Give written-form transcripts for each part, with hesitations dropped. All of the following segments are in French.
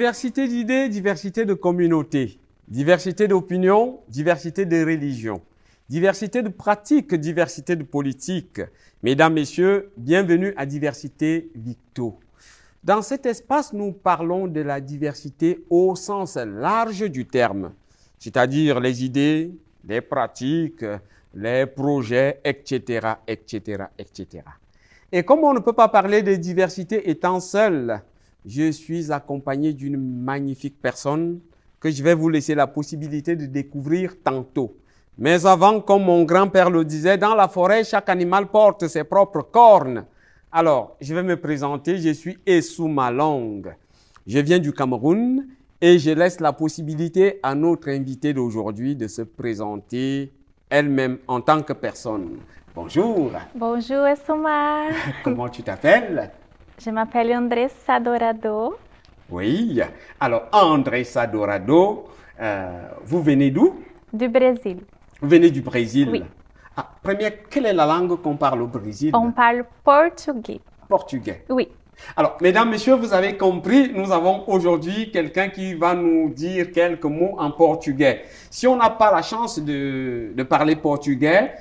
Diversité d'idées, diversité de communautés, diversité d'opinions, diversité de religions, diversité de pratiques, diversité de politiques. Mesdames, Messieurs, bienvenue à Diversité Victo. Dans cet espace, nous parlons de la diversité au sens large du terme, c'est-à-dire les idées, les pratiques, les projets, etc., etc., etc. Et comme on ne peut pas parler de diversité étant seul, je suis accompagné d'une magnifique personne que je vais vous laisser la possibilité de découvrir tantôt. Mais avant, comme mon grand-père le disait, dans la forêt, chaque animal porte ses propres cornes. Alors, je vais me présenter, je suis Essou Malong. Je viens du Cameroun et je laisse la possibilité à notre invitée d'aujourd'hui de se présenter elle-même en tant que personne. Bonjour. Bonjour, Essouma. Comment tu t'appelles? Je m'appelle Andressa Dorado. Oui. Alors, Andressa Dorado, vous venez d'où? Du Brésil. Vous venez du Brésil? Oui. Ah, première, quelle est la langue qu'on parle au Brésil? On parle portugais. Portugais. Oui. Alors, mesdames, messieurs, vous avez compris, nous avons aujourd'hui quelqu'un qui va nous dire quelques mots en portugais. Si on n'a pas la chance de parler portugais,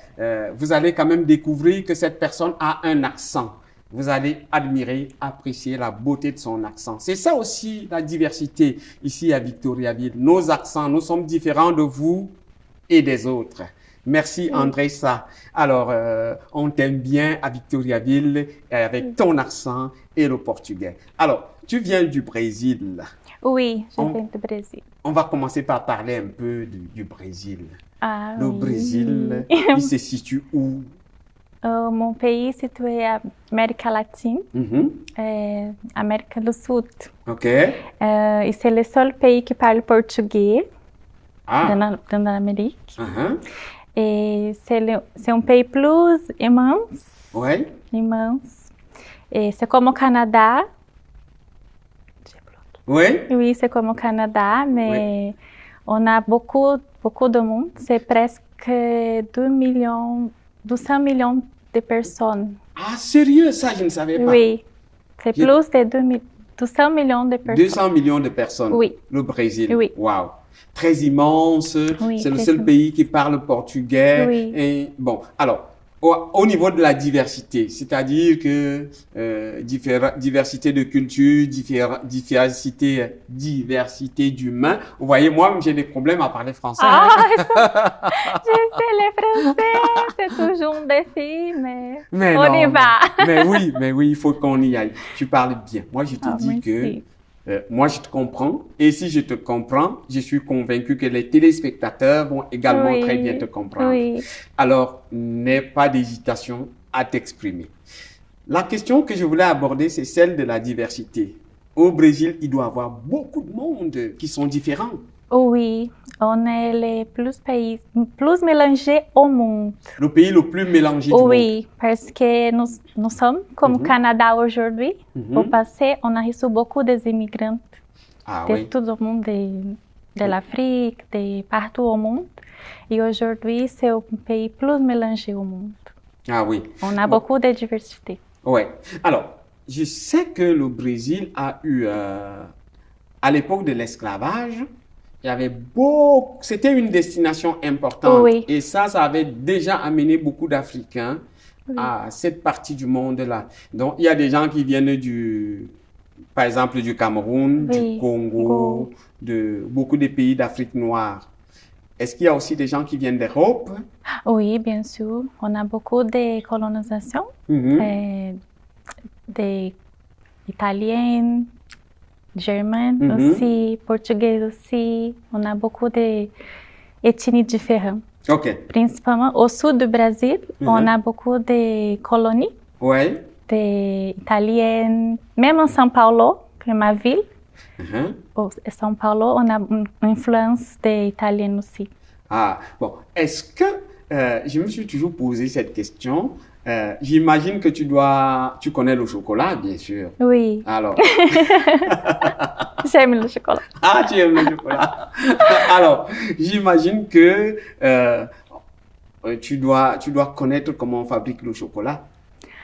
vous allez quand même découvrir que cette personne a un accent. Vous allez admirer, apprécier la beauté de son accent. C'est ça aussi la diversité ici à Victoriaville. Nos accents, nous sommes différents de vous et des autres. Merci Andressa. Alors, on t'aime bien à Victoriaville avec ton accent et le portugais. Alors, tu viens du Brésil. Oui, je viens du Brésil. On va commencer par parler un peu du Brésil. Ah, Le oui. Brésil, il se situe où? Mon pays est situé à América latine, América do Sul. Ok. Et c'est le seul pays qui parle portugais Ah. dans l'Amérique. Uh-huh. Et c'est un pays plus immense. Oui. Immense. Et c'est comme au Canada. Oui. Oui, c'est comme au Canada, mais on a beaucoup de monde. C'est presque 200 millions de personnes. Ah, sérieux, ça, je ne savais pas. Oui, c'est plus de 200 millions de personnes. 200 millions de personnes. Oui. Le Brésil. Oui. Waouh. Très immense. Oui, c'est le très seul immense. pays qui parle portugais. Oui. Et bon, alors, au niveau de la diversité, c'est-à-dire que diversité de culture, diversité d'humains. Vous voyez, moi, j'ai des problèmes à parler français. Ah, je sais le français, c'est toujours un défi, mais on y va. Mais oui, il faut qu'on y aille. Tu parles bien. Moi, je te dis que moi, je te comprends. Et si je te comprends, je suis convaincu que les téléspectateurs vont également très bien te comprendre. Oui. Alors, n'aie pas d'hésitation à t'exprimer. La question que je voulais aborder, c'est celle de la diversité. Au Brésil, il doit y avoir beaucoup de monde qui sont différents. Oui, on est le pays plus mélangé au monde. Le pays le plus mélangé du monde. Oui, parce que nous sommes comme le Canada aujourd'hui. Au passé, on a reçu beaucoup d'immigrants de tout le monde, de l'Afrique, de partout au monde. Et aujourd'hui, c'est le pays plus mélangé au monde. Ah oui. On a beaucoup de diversité. Oui. Alors, je sais que le Brésil a eu, à l'époque de l'esclavage, il y avait c'était une destination importante. Oui. Et ça avait déjà amené beaucoup d'Africains à cette partie du monde-là. Donc, il y a des gens qui viennent par exemple, du Cameroun, du Congo, de beaucoup de pays d'Afrique noire. Est-ce qu'il y a aussi des gens qui viennent d'Europe? Oui, bien sûr. On a beaucoup de colonisation, des Italiens, Germains aussi, Portugais aussi. On a beaucoup d'ethnies différentes. Ok. Principalement au sud du Brésil, on a beaucoup de colonies. Oui. Des Italiennes. Même en São Paulo, qui est ma ville, au São Paulo, on a une influence des Italiennes aussi. Ah, bon. Est-ce que, je me suis toujours posé cette question, j'imagine que tu connais le chocolat, bien sûr. Oui. Alors. J'aime le chocolat. Ah, tu aimes le chocolat. Alors, j'imagine que tu dois connaître comment on fabrique le chocolat.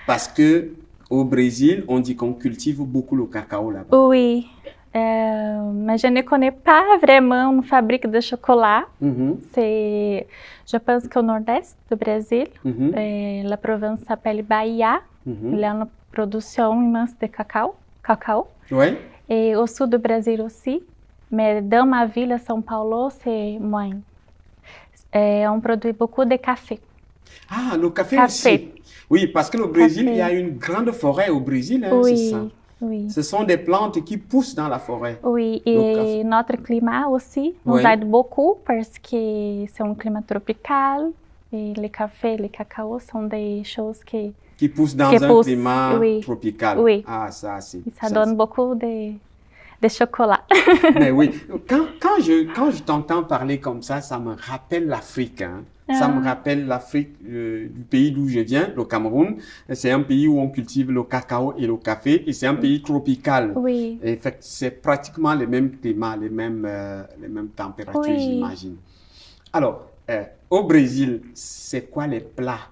Parce que au Brésil, on dit qu'on cultive beaucoup le cacao là-bas. Oui. Mais je ne connais pas vraiment une fabrique de chocolat. Je pense qu'au nord-est du Brasil, la province s'appelle Bahia. Il y a une production immense de cacao. Oui. Et au sud du Brésil aussi. Mais dans ma ville, São Paulo, c'est moins. On produit beaucoup de café. Ah, le café aussi. Oui, parce que le Brésil, il y a une grande forêt au Brésil, hein, oui, c'est ça. Oui. Ce sont des plantes qui poussent dans la forêt. Oui, et notre climat aussi nous aide beaucoup parce que c'est un climat tropical. Et le café et le cacao sont des choses qui poussent dans un climat tropical. Oui. Ah, ça, c'est... Ça donne beaucoup de chocolat. Mais oui, quand je t'entends parler comme ça me rappelle l'Afrique. Hein. Ça me rappelle l'Afrique, du pays d'où je viens, le Cameroun. C'est un pays où on cultive le cacao et le café, et c'est un pays tropical. Oui. Et c'est pratiquement les mêmes climats, les mêmes températures, j'imagine. Alors, au Brésil, c'est quoi les plats,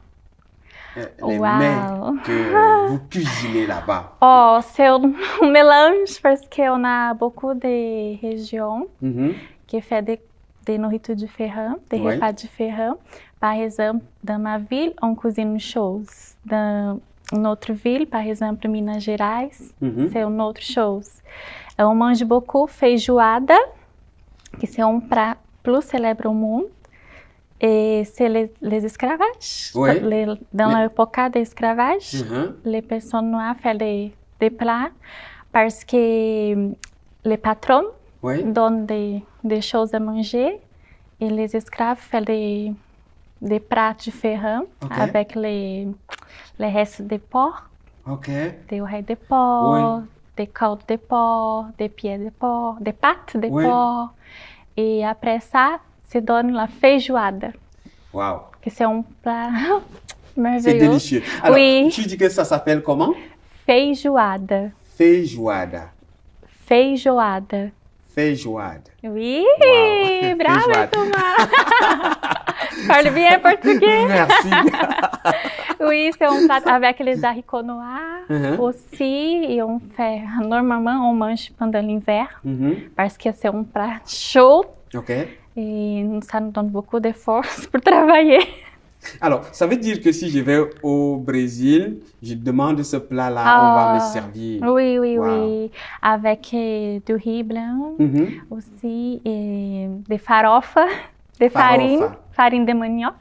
les mets que vous cuisinez là-bas? Oh, c'est un mélange parce qu'on a beaucoup de régions qui font des nourritures différentes, des repas différents. Par exemple, dans ma ville, on cuisine une chose. Dans une autre ville, par exemple, Minas Gerais, c'est une autre chose. On mange beaucoup feijoada, que c'est un plat plus célèbre au monde. Et c'est les esclavages. Dans l'époque de l'esclavage, les personnes noires font des plats parce que les patrons donnent des choses à manger et les esclaves font des plats différents avec les restes de porc, des oreilles de porc, des côtes de porc, des pieds de porc, des pattes de porc. Et après ça, se donne la feijoada. Wow. Que c'est un plat merveilleux. C'est délicieux. Alors, tu dis que ça s'appelle comment? Feijoada. Feijoada. Feijoada. Feijoada. Oui, wow. Bravo, Thomas. Parle bien portugais. Merci. Oui, c'est un plat avec les haricots noirs aussi. Et on fait, normalement, on mange pendant l'hiver parce que c'est un plat chaud. Et ça nous donne beaucoup de force pour travailler. Alors, ça veut dire que si je vais au Brésil, je demande ce plat-là, on va me servir. Oui. Avec du riz blanc aussi, et des farofas, farine de manioc.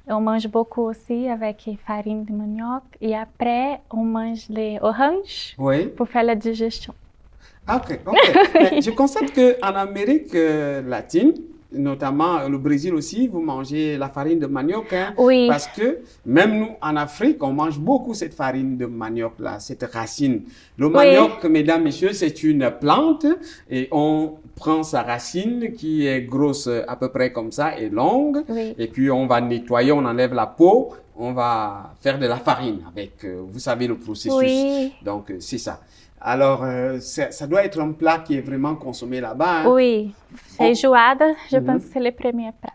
On mange beaucoup aussi avec farine de manioc. Et après, on mange les oranges pour faire la digestion. Ok. Je constate qu'en Amérique latine, notamment le Brésil aussi, vous mangez la farine de manioc. Hein, parce que même nous, en Afrique, on mange beaucoup cette farine de manioc-là, cette racine. Le manioc, mesdames, messieurs, c'est une plante et on prend sa racine qui est grosse à peu près comme ça et longue. Et puis on va nettoyer, on enlève la peau, on va faire de la farine avec, vous savez, le processus. Donc, c'est ça. Alors, ça doit être un plat qui est vraiment consommé là-bas. Hein? Oui, feijoada, je pense que c'est le premier plat.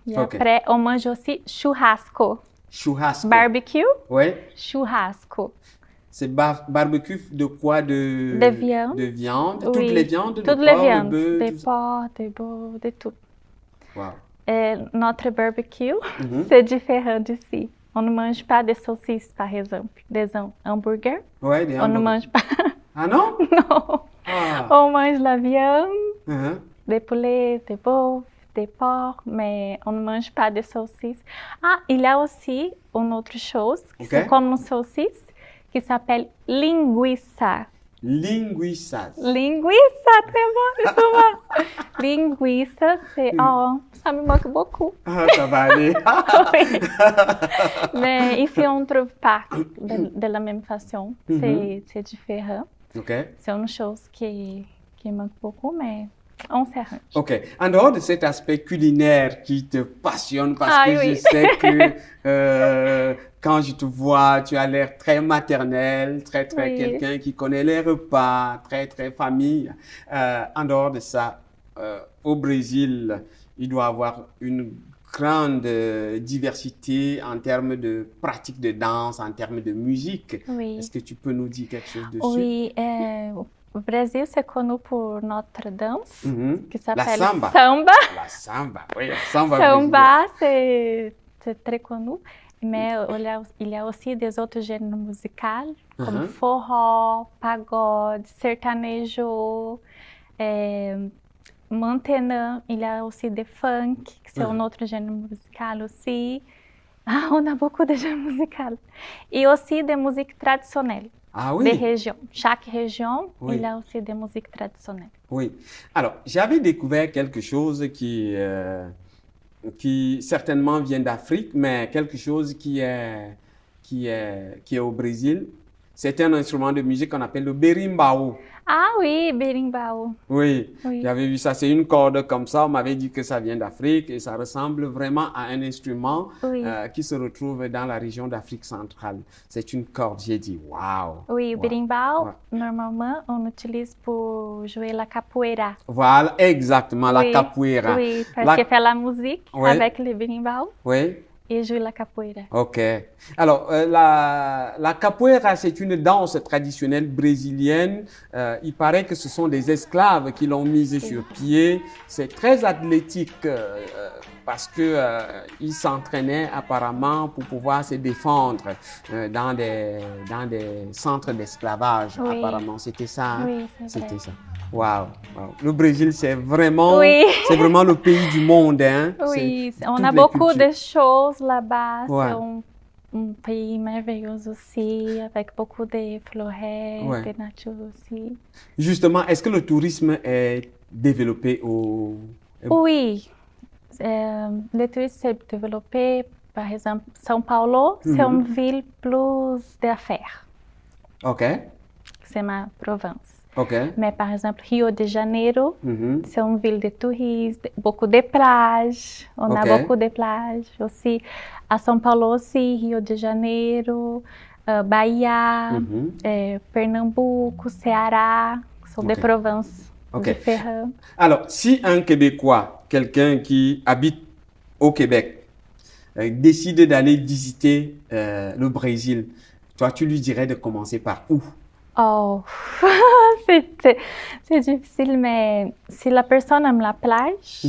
Et après, on mange aussi churrasco. Churrasco. Barbecue. Churrasco. C'est barbecue de quoi? De viande. De viande. Toutes les viandes? Toutes les viandes. De porc, de bœuf, de tout. Wow. Et notre barbecue, c'est différent d'ici. On ne mange pas de saucisses, par exemple, des hambúrguer. On ne mange pas. Ah non? Non. On mange la viande, des poulets, des bœufs, des porcs, mais on ne mange pas de saucisses. Ah, il y a aussi une autre chose, c'est comme une saucisse, qui s'appelle linguiça. Linguiça. Linguiça, très bon, justement. Linguiça, c'est... Oh, ça me manque beaucoup. Ah, ça va aller. Mais ici, on ne trouve pas de la même façon. C'est différent. C'est une chose qui manque beaucoup, mais on s'arrange. Ok. En dehors de cet aspect culinaire qui te passionne, parce que je sais que quand je te vois, tu as l'air très maternel, très quelqu'un qui connaît les repas, très famille. En dehors de ça, au Brésil, il doit y avoir une grande diversité en termes de pratiques de danse, en termes de musique. Est-ce que tu peux nous dire quelque chose dessus? Oui, le Brésil, c'est connu pour notre danse qui s'appelle la samba. Samba. La samba, oui, la samba. Samba, c'est très connu. Mais il y a aussi des autres genres musicaux, comme forró, pagode, sertanejo, Mantena. Il y a aussi des funk, qui c'est un autre genre musical aussi. Ah, on a beaucoup de genres musicaux. Et aussi des musiques traditionnelles. Ah oui. Des régions. Chaque région, il y a aussi des musiques traditionnelles. Oui. Alors, j'avais découvert quelque chose qui certainement vient d'Afrique, mais quelque chose qui est au Brésil. C'est un instrument de musique qu'on appelle le berimbau. Ah oui, berimbau. Oui, j'avais vu ça. C'est une corde comme ça. On m'avait dit que ça vient d'Afrique et ça ressemble vraiment à un instrument qui se retrouve dans la région d'Afrique centrale. C'est une corde. J'ai dit, waouh. Oui, berimbau, normalement, on utilise pour jouer la capoeira. Voilà, exactement, la capoeira. Oui, parce que fait la musique avec le berimbau. Oui. Et joue la capoeira. Ok. Alors, la capoeira, c'est une danse traditionnelle brésilienne. Il paraît que ce sont des esclaves qui l'ont mise sur pied. C'est très athlétique parce que ils s'entraînaient apparemment pour pouvoir se défendre dans des centres d'esclavage. Apparemment, c'était ça. Hein? Oui, c'était ça. Waouh, le Brésil, c'est vraiment le pays du monde. Hein? Oui, on a beaucoup de choses là-bas. C'est un pays merveilleux aussi, avec beaucoup de forêts, de nature aussi. Justement, est-ce que le tourisme est développé au... Oui, le tourisme est développé. Par exemple, São Paulo, c'est une ville plus d'affaires. Ok. C'est ma province. Okay. Mais par exemple, Rio de Janeiro, c'est une ville de touristes, beaucoup de plages. On a beaucoup de plages aussi. À São Paulo aussi, Rio de Janeiro, Bahia, Pernambuco, Ceará, sont des provinces différentes. Alors, si un Québécois, quelqu'un qui habite au Québec, décide d'aller visiter le Brésil, toi, tu lui dirais de commencer par où? Oh, c'est difficile, mais si la personne aime la plage,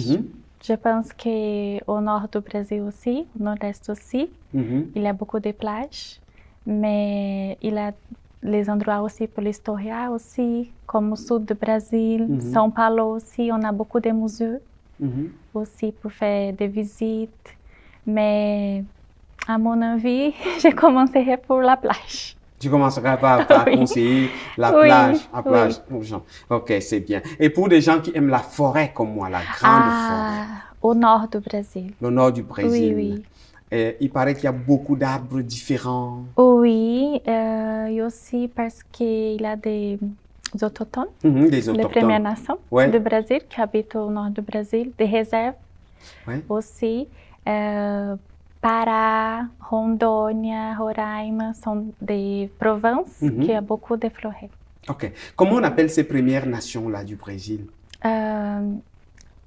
je pense qu'au nord du Brésil aussi, au nord-est aussi, il y a beaucoup de plages, mais il y a les endroits aussi pour l'histoire aussi, comme au sud du Brésil, São Paulo aussi, on a beaucoup de musées aussi pour faire des visites, mais à mon avis, je commencerai pour la plage. Tu commenceras par conseiller la plage, aux gens. Ok, c'est bien. Et pour des gens qui aiment la forêt comme moi, la grande forêt. Au nord du Brésil. Le nord du Brésil. Oui. Et il paraît qu'il y a beaucoup d'arbres différents. Oui, et aussi parce qu'il y a des autochtones, les Premières Nations du Brésil qui habitent au nord du Brésil, des réserves aussi. Pará, Rondônia, Roraima sont des provinces qui ont beaucoup de forêts. Ok. Comment on appelle ces Premières Nations-là du Brésil?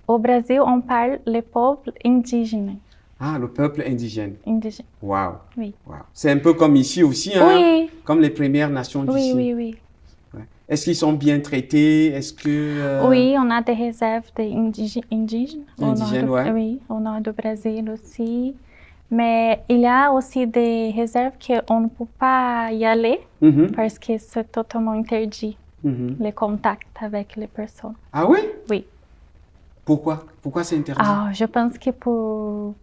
Au Brésil, on parle le peuple indígena. Ah, le peuple indigène. Indigène. Wow. Oui. Wow. C'est un peu comme ici aussi, hein? Oui. Comme les Premières Nations d'ici. Oui. Ouais. Est-ce qu'ils sont bien traités? Est-ce que... Oui, on a des réserves indígenas. Indigènes, Oui, au nord du Brésil aussi. Mais il y a aussi des réserves qu'on ne peut pas y aller parce que c'est totalement interdit, le contact avec les personnes. Ah oui? Oui. Pourquoi? Pourquoi c'est interdit? Je pense que pour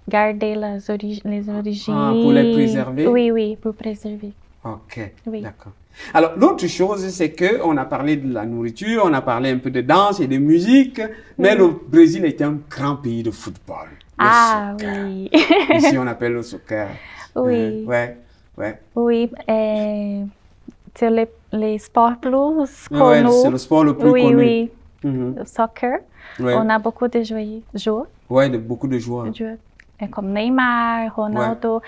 garder les origines. Ah, pour les préserver? Oui, pour préserver. Ok, oui. D'accord. Alors, l'autre chose, c'est qu'on a parlé de la nourriture, on a parlé un peu de danse et de musique, mais le Brésil est un grand pays de football. Soccer. Oui. Ici, on appelle le soccer. Oui. Oui, c'est les sports plus connus. C'est le sport le plus connu. Oui. Le soccer. On a beaucoup de joueurs. Oui, beaucoup de joueurs. Comme Neymar, Ronaldo.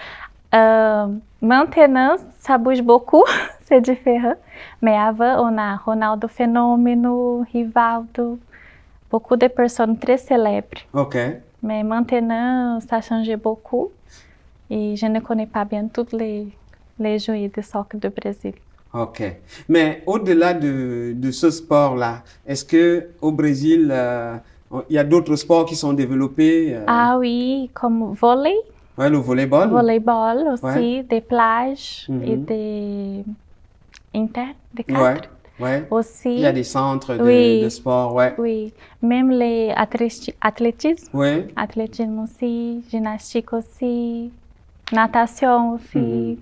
Maintenant, ça bouge beaucoup, c'est différent. Mais avant, on a Ronaldo Fenômeno, Rivaldo, beaucoup de personnes très célèbres. Ok. Mais maintenant, ça a changé beaucoup. Et je ne connais pas bien tous les joueurs de soccer du Brésil. Ok. Mais au-delà de ce sport-là, est-ce que au Brésil, il y a d'autres sports qui sont développés? Ah oui, comme volley. Ouais, le volleyball. Volleyball aussi, Ouais. des plages et des des cadres. Ouais, ouais. Aussi. Il y a des centres Oui. de sport, ouais. Oui, même les athlétisme. Ouais. Athlétisme aussi, gymnastique aussi, natation aussi.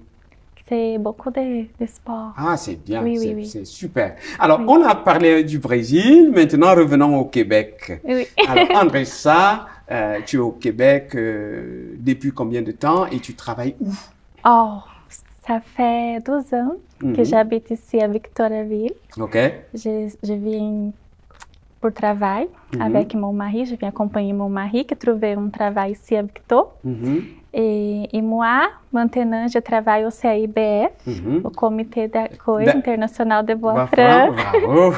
C'est beaucoup de sports. Ah, c'est bien, Oui, oui, oui. c'est super. Alors, Oui. on a parlé du Brésil, maintenant revenons au Québec. Oui. Alors, Andressa, tu es au Québec depuis combien de temps et tu travailles où? Oh, ça fait 12 ans que j'habite ici à Victoriaville. Ok. Je viens pour travail avec mon mari. Je viens acompanhar mon mari qui trouvait un travail ici à Victor. Et moi, maintenant, je travaille au CIBF, au Comité d'Accueil International de Bois-Francs. Bravo!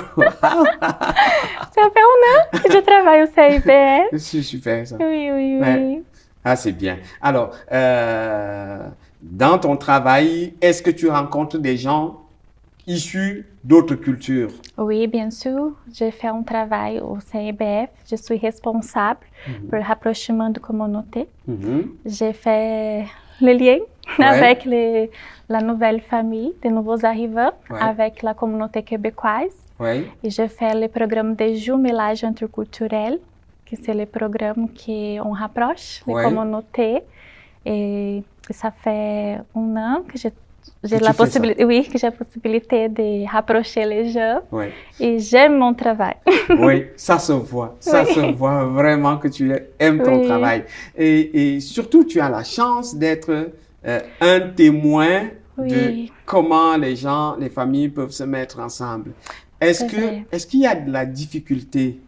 Ça fait un an que je travaille au CIBF. C'est super ça. Oui, oui, oui. Ouais. Ah, c'est bien. Alors, dans ton travail, est-ce que tu rencontres des gens issus d'autres cultures? Oui, bien sûr. J'ai fait un travail au CIBF. Je suis responsable pour le rapprochement de communauté. J'ai fait le lien avec la nouvelle famille, des nouveaux arrivants, avec la communauté québécoise. Et j'ai fait le programme de jumelage interculturel, que c'est le programme qui on rapproche les communautés. Et ça fait un an que j'ai la possibilité de rapprocher les gens et j'aime mon travail. Oui, ça se voit. Ça se voit vraiment que tu aimes ton travail. Et surtout, tu as la chance d'être un témoin de comment les gens, les familles peuvent se mettre ensemble. Est-ce qu'il y a de la difficulté?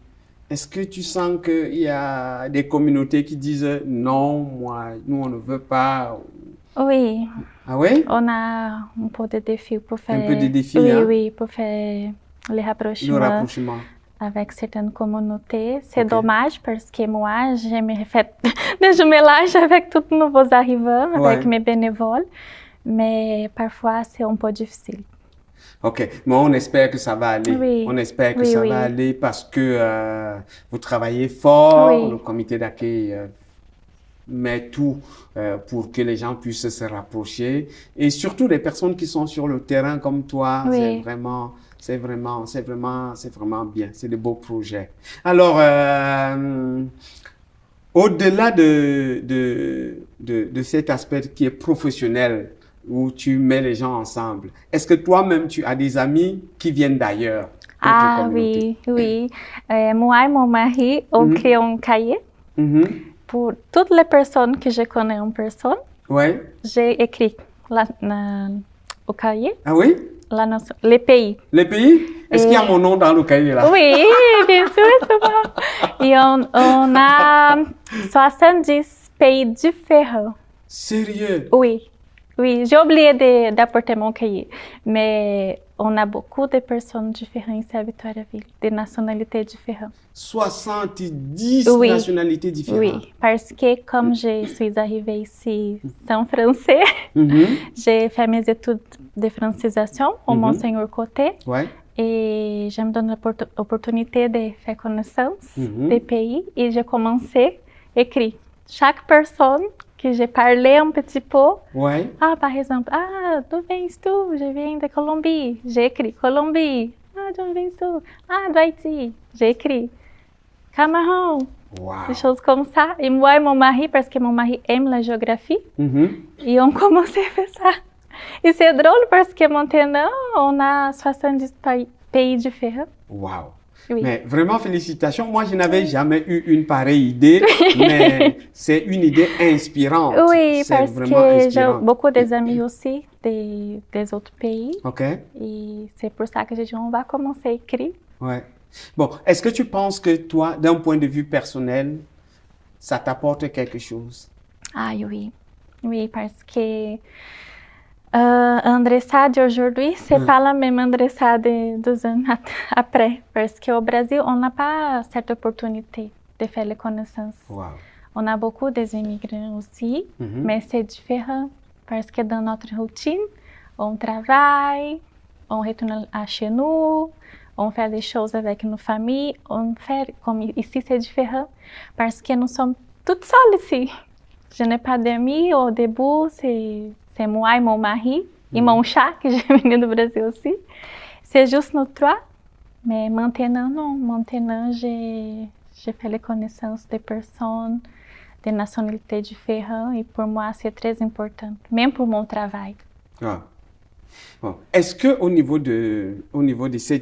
Est-ce que tu sens qu'il y a des communautés qui disent non, nous on ne veut pas? Oui. Ah oui? On a un peu de défis pour faire. Un peu de défis, oui, hein? Oui, pour faire le rapprochement avec certaines communautés. C'est dommage parce que moi, j'aimerais faire des jumelages avec tous les nouveaux arrivants, avec mes bénévoles, mais parfois c'est un peu difficile. Ok, mais on espère que ça va aller. Oui. On espère que ça va aller parce que vous travaillez fort, le comité d'accueil met tout pour que les gens puissent se rapprocher. Et surtout les personnes qui sont sur le terrain comme toi, c'est vraiment bien. C'est de beaux projets. Alors, au-delà de cet aspect qui est professionnel, où tu mets les gens ensemble. Est-ce que toi-même, tu as des amis qui viennent d'ailleurs? Ah oui. Moi et mon mari, on crée un cahier pour toutes les personnes que je connais en personne. J'ai écrit au cahier. Ah oui? Les pays. Les pays? Est-ce qu'il y a mon nom dans le cahier là? Oui, bien sûr, souvent. Et on a 70 pays différents. Sérieux? Oui, j'ai oublié d'apporter mon cahier, mais on a beaucoup de personnes différentes ici à Victoriaville, de nationalités différentes. 70 nationalités différentes? Oui, parce que comme je suis arrivée ici sans français, j'ai fait mes études de francisation au Monseigneur Côté et je me donne l'opportunité de faire connaissance des pays et j'ai commencé à écrire chaque personne que j'ai parlé un petit peu. Ah, par exemple, d'où viens-tu? Je viens de Colombie. J'ai écrit Colombie. Ah, d'où viens-tu? Ah, d'Haïti. J'ai écrit Cameroun. Des choses comme ça. Et moi et mon mari, parce que mon mari aime la géographie, et on commençait à faire ça. Et c'est drôle parce que maintenant, on a 70 pays différents. Wow! Mais vraiment, félicitations. Moi, je n'avais jamais eu une pareille idée, mais c'est une idée inspirante. Oui, parce que j'ai beaucoup d'amis aussi des autres pays. Et c'est pour ça que j'ai dit, on va commencer à écrire. Bon, est-ce que tu penses que toi, d'un point de vue personnel, ça t'apporte quelque chose? Ah oui. Oui, parce que Andressa d'aujourd'hui, c'est pas la même Andressa de 2 ans après. Parce qu'au Brésil, on n'a pas cette opportunité de faire les connaissances. On a beaucoup d'immigrants aussi, mais c'est différent. Parce que dans notre routine, on travaille, on retourne à chez nous, on fait des choses avec nos familles, on fait comme ici c'est différent parce que nous sommes toutes seules ici. Je n'ai pas d'amis au début, c'est moi et mon mari et mon chat que j'ai venu du Brasil aussi. C'est juste nous trois, mais maintenant non, maintenant j'ai fait la connaissance de personnes de nationalités différentes et pour moi c'est très important, même pour mon travail. Ah. Bon. Est-ce que au niveau de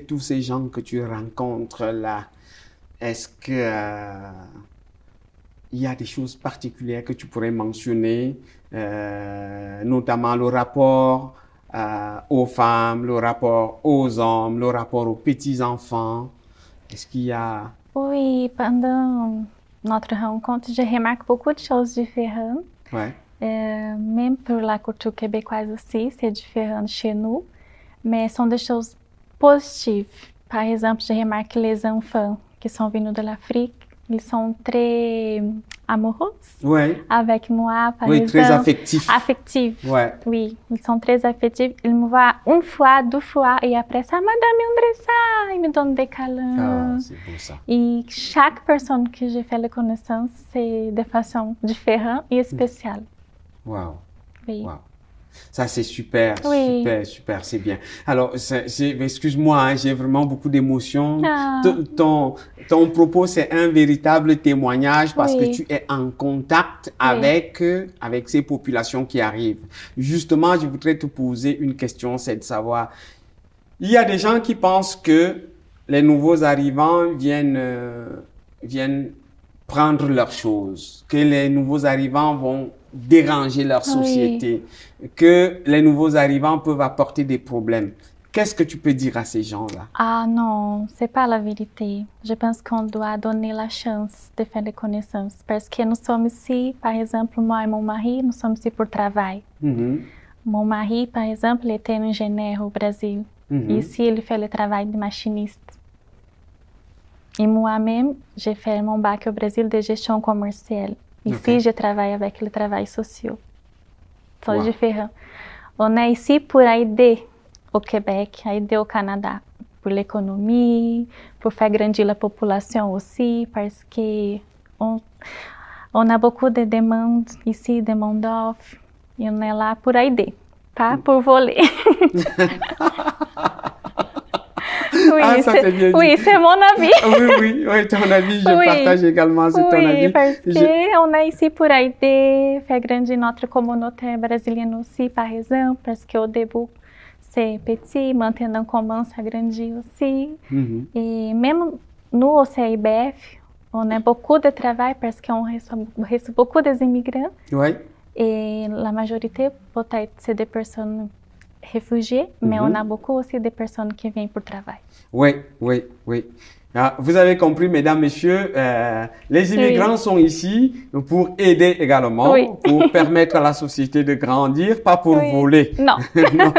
tous ces gens que tu rencontres là, est-ce que il y a des choses particulières que tu pourrais mentionner, notamment le rapport aux femmes, le rapport aux hommes, le rapport aux petits-enfants? Est-ce qu'il y a... Oui, pendant notre rencontre, je remarque beaucoup de choses différentes. Ouais. Même pour la culture québécoise aussi, c'est différent chez nous, mais sont des choses positives. Par exemple, je remarque les enfants qui sont venus de l'Afrique, ils sont très amoureux avec moi, par exemple. Très affectifs. Affectifs, ouais. Oui, ils sont très affectifs. Ils me voient une fois, deux fois, et après ça, Madame Andressa, ils me donnent des câlins. Ah, c'est beau ça. Et chaque personne que j'ai fait la connaissance, c'est de façon différente et spéciale. Wow. Oui. Wow. Ça, c'est super, oui. super, c'est bien. Alors, excuse-moi, hein, j'ai vraiment beaucoup d'émotions. Ah. Ton propos, c'est un véritable témoignage parce que tu es en contact avec ces populations qui arrivent. Justement, je voudrais te poser une question, c'est de savoir, il y a des gens qui pensent que les nouveaux arrivants viennent prendre leurs choses, que les nouveaux arrivants vont déranger leur société, que les nouveaux arrivants peuvent apporter des problèmes. Qu'est-ce que tu peux dire à ces gens-là? Ah non, c'est pas la vérité. Je pense qu'on doit donner la chance de faire des connaissances parce que nous sommes ici, par exemple, moi et mon mari, nous sommes ici pour travail. Mon mari, par exemple, était un ingénieur au Brasil. Ici, il fait le travail de machiniste. Et moi-même, j'ai fait mon bac au Brasil de gestion commerciale. Ici, je travaille avec le travail social. C'est différent. On est ici pour aider au Québec, aider au Canada, pour l'économie, pour faire grandir la population aussi, parce que on a beaucoup de demandes ici, de main-d'œuvre, et on est là pour aider, pas pour voler. Oui, ça c'est bien dit. Oui, c'est mon avis. oui, ton avis, je partage également, c'est ton avis. Oui, parce qu'on est ici pour aider, faire grandir notre communauté brésilienne aussi, par exemple, parce qu'au début, c'est petit, maintenant commence à grandir aussi. Et même nous, au CIBF, on a beaucoup de travail parce qu'on reçoit beaucoup d'immigrants. Oui. Et la majorité, peut-être, c'est des personnes réfugiés, mais on a beaucoup aussi de personnes qui viennent pour travail. Oui. Ah, vous avez compris, mesdames, messieurs, les immigrants sont ici pour aider également, pour permettre à la société de grandir, pas pour voler. Non. Non.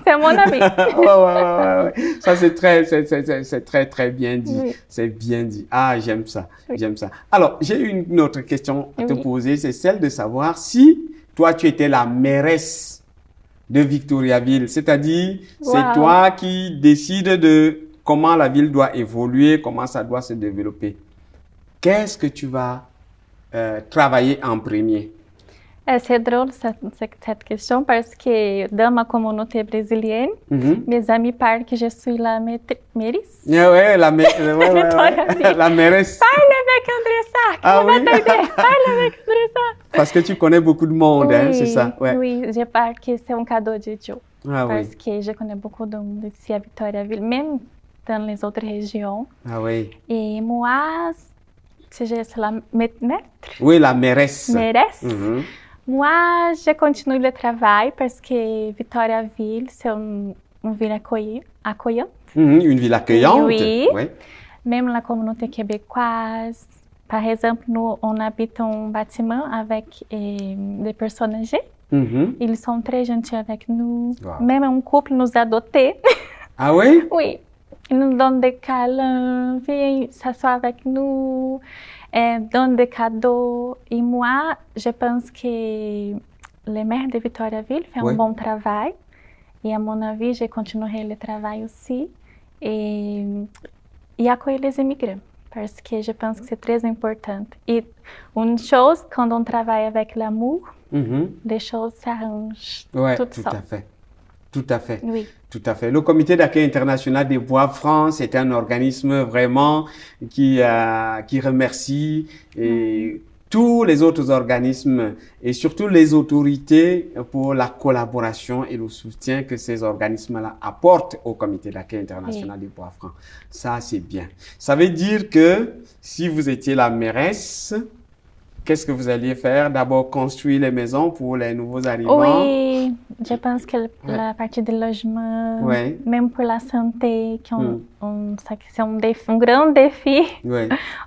C'est mon avis. Ouais. Ça, c'est très bien dit. C'est bien dit. Ah, j'aime ça. Alors, j'ai une autre question à te poser, c'est celle de savoir si toi, tu étais la mairesse de Victoriaville, c'est-à-dire c'est toi qui décides de comment la ville doit évoluer, comment ça doit se développer. Qu'est-ce que tu vas travailler en premier? C'est drôle cette question parce que dans ma communauté brésilienne, mes amis parlent que je suis la mairesse. Oui, la mairesse. Parle avec Andressa, ah, va t'aider. Parle avec Andressa. Parce que tu connais beaucoup de monde, hein, c'est ça? Oui, je parle que c'est un cadeau de Dieu. Parce que je connais beaucoup de monde ici à Victoriaville, même dans les autres régions. Ah oui. Et moi, c'est la maître. Oui, la mairesse. Moi, je continue le travail parce que Victoriaville, c'est une ville accueillante. Une ville accueillante. Oui. Même la communauté québécoise. Par exemple, nous, on habite un bâtiment avec des personnes âgées. Ils sont très gentils avec nous. Même un couple nous a dotés. Ah oui? Oui. Ils nous donnent des câlins, viennent s'asseoir avec nous, donnent des cadeaux. Et moi, je pense que le maire de Victoriaville fait un bon travail. Et à mon avis, je continuerai le travail aussi et accueillir les immigrants. Parce que je pense que c'est très important. Et une chose, quand on travaille avec l'amour, les choses s'arrangent toutes seules. Tout à fait. Tout à fait. Oui. Tout à fait. Le Comité d'accueil international des Bois francs, c'est un organisme vraiment qui remercie tous les autres organismes et surtout les autorités pour la collaboration et le soutien que ces organismes-là apportent au Comité d'accueil international des Bois francs. Ça, c'est bien. Ça veut dire que si vous étiez la mairesse, qu'est-ce que vous alliez faire? D'abord, construire les maisons pour les nouveaux arrivants? Oui, je pense que la partie du logement, même pour la santé, c'est un grand défi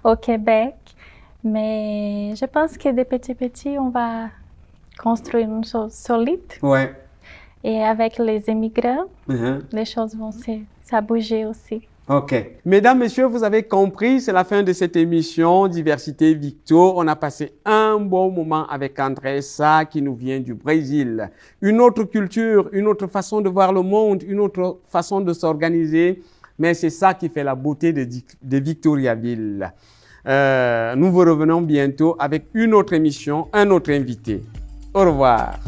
au Québec. Mais je pense que de petit, on va construire une chose solide. Et avec les immigrants, les choses vont ça bouger aussi. OK. Mesdames, Messieurs, vous avez compris, c'est la fin de cette émission Diversité Victo. On a passé un bon moment avec Andressa qui nous vient du Brésil. Une autre culture, une autre façon de voir le monde, une autre façon de s'organiser. Mais c'est ça qui fait la beauté de Victoriaville. Nous vous revenons bientôt avec une autre émission, un autre invité. Au revoir.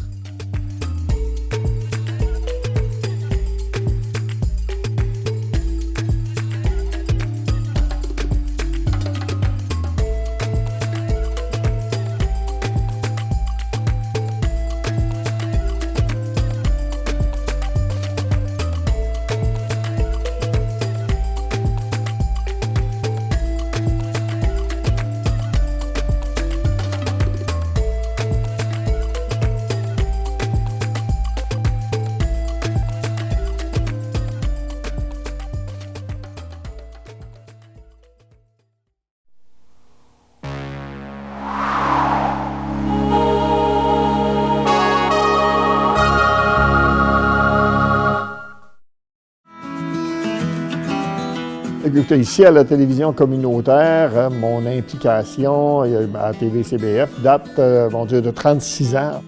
Écoutez, ici à la télévision communautaire, mon implication à TV-CBF date, de 36 ans.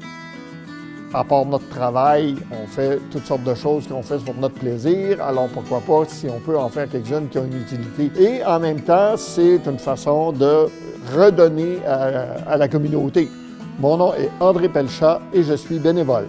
À part notre travail, on fait toutes sortes de choses qu'on fait pour notre plaisir. Alors pourquoi pas, si on peut en faire quelques-unes qui ont une utilité. Et en même temps, c'est une façon de redonner à la communauté. Mon nom est André Pelchat et je suis bénévole.